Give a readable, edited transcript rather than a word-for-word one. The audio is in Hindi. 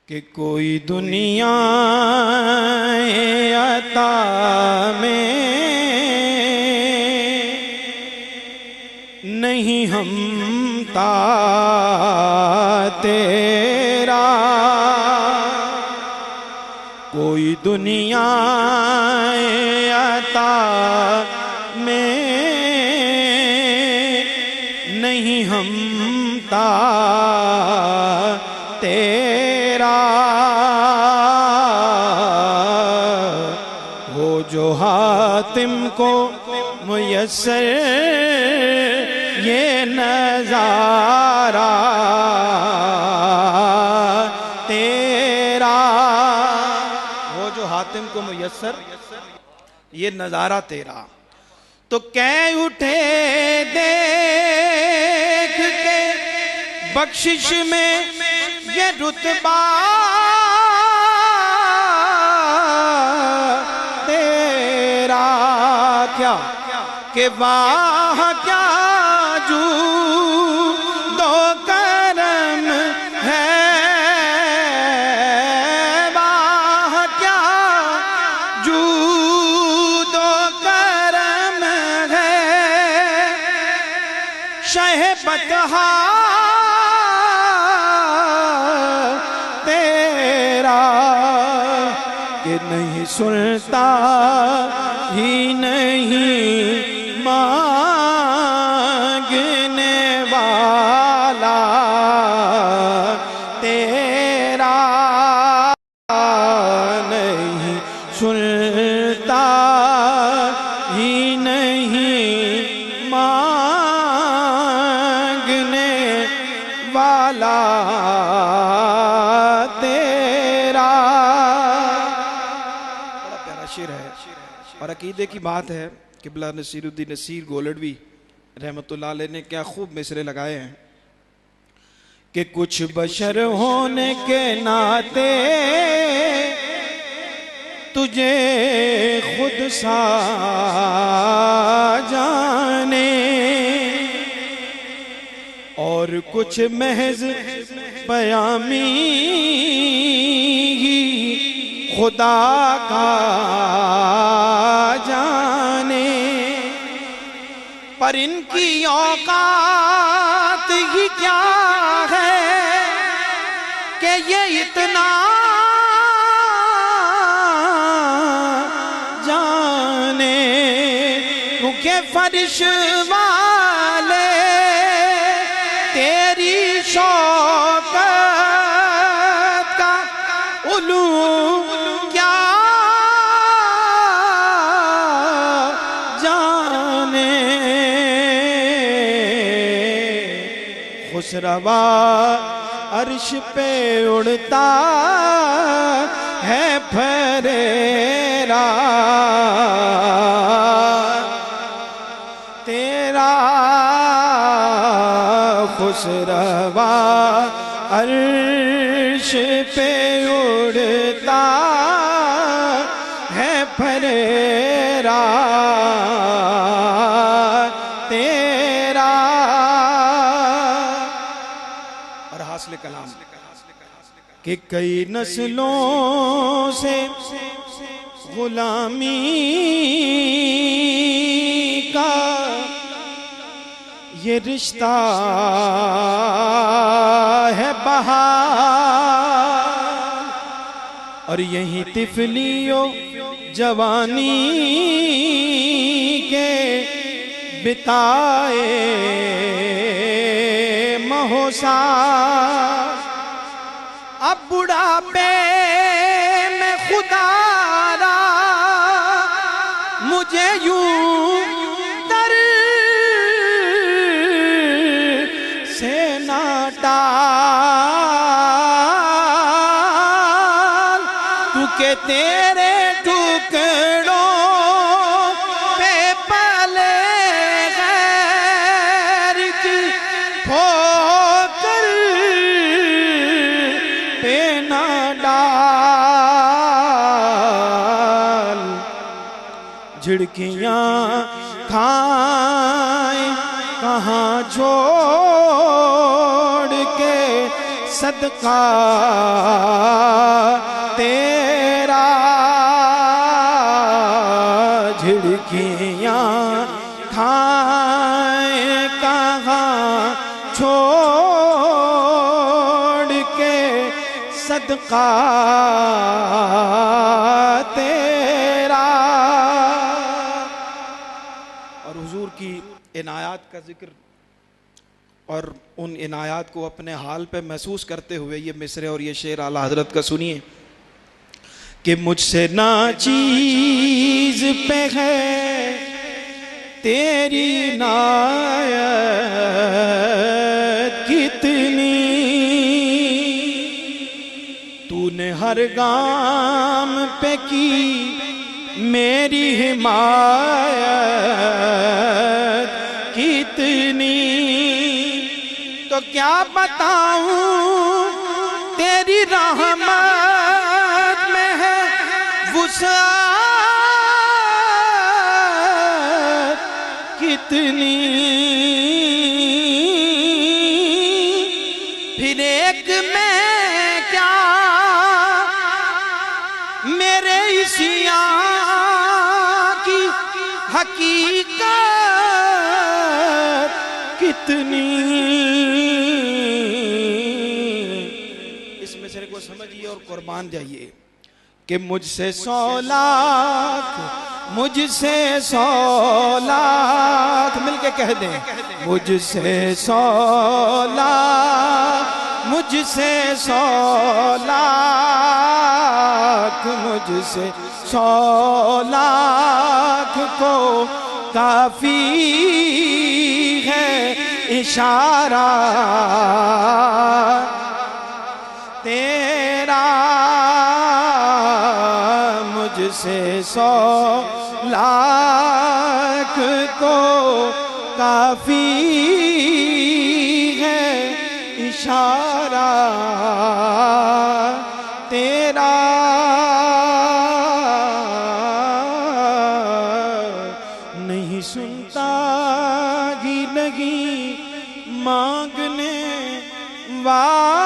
कि कोई दुनिया अता में नहीं हमता तेरा, कोई दुनिया अता में नहीं हमता तेरा। वो जो हातिम को मुयस्सर ये नजारा तेरा, वो जो हातिम को मुयस्सर ये नजारा तेरा। तो कह उठे देख के बख्शिश में ये रुतबा तेरा, क्या के वाह क्या जू दो करम है, वाह क्या जू दो करम है। शह बतहा तेरा कि नहीं सुनता ही नहीं मांगने वाला तेरा, नहीं सुनता ही नहीं मांगने वाला तेरा। बड़ा प्यारा शेर है और अकीदे की बात है। किबला नसीरुद्दीन नसीर गोलडवी रहमतुल्लाह अलैह ने क्या खूब मिसरे लगाए हैं कि कुछ बशर होने के नाते तुझे खुद सा जाने, और कुछ महज पयामी ही खुदा का जाने। पर इनकी औकात ही क्या है कि ये इतना जाने, क्योंकि फर्श वाले तेरी शौकत का उलू क्या जाने। खुसरवा अर्श पे उड़ता है फरेरा तेरा, खुसरवा अर्श पे उड़ता है फरेरा तेरा। और हासिल कलाम कि कई नस्लों से गुलामी का ये रिश्ता है बहार, और यही तिफलियों जवानी के बिताए महोसा। अब बुढ़ापे में खुदारा मुझे यूं दर से ना डाल, तू के तेरे टुकड़ों पे पले गैर की ठोकर पे ना डाल। झिड़कियां खाए कहाँ छोड़ के सदका सदका तेरा। और हुजूर की इनायात का जिक्र और उन इनायात को अपने हाल पे महसूस करते हुए ये मिसरे और ये शेर आला हजरत का सुनिए कि मुझसे ना चीज पे है तेरी नायत कितनी, तूने हर गाम पे की मेरी हिमायत कितनी। तो क्या बताऊं तेरी रहमत में है वुसअत कितनी। फिर एक में क्या मेरे इसियां की हकीकत कितनी। इस मिसरे को समझिए और कुर्बान जाइए कि मुझसे 100 लाख, मुझसे 100 लाख मिलके कह दें, मुझसे 100 लाख, मुझसे 100 लाख, मुझसे 100 लाख को काफी है इशारा तेरा। मुझसे 100 लाख को काफी है इशारा तेरा। नहीं सुनता ही नहीं मांगने वाला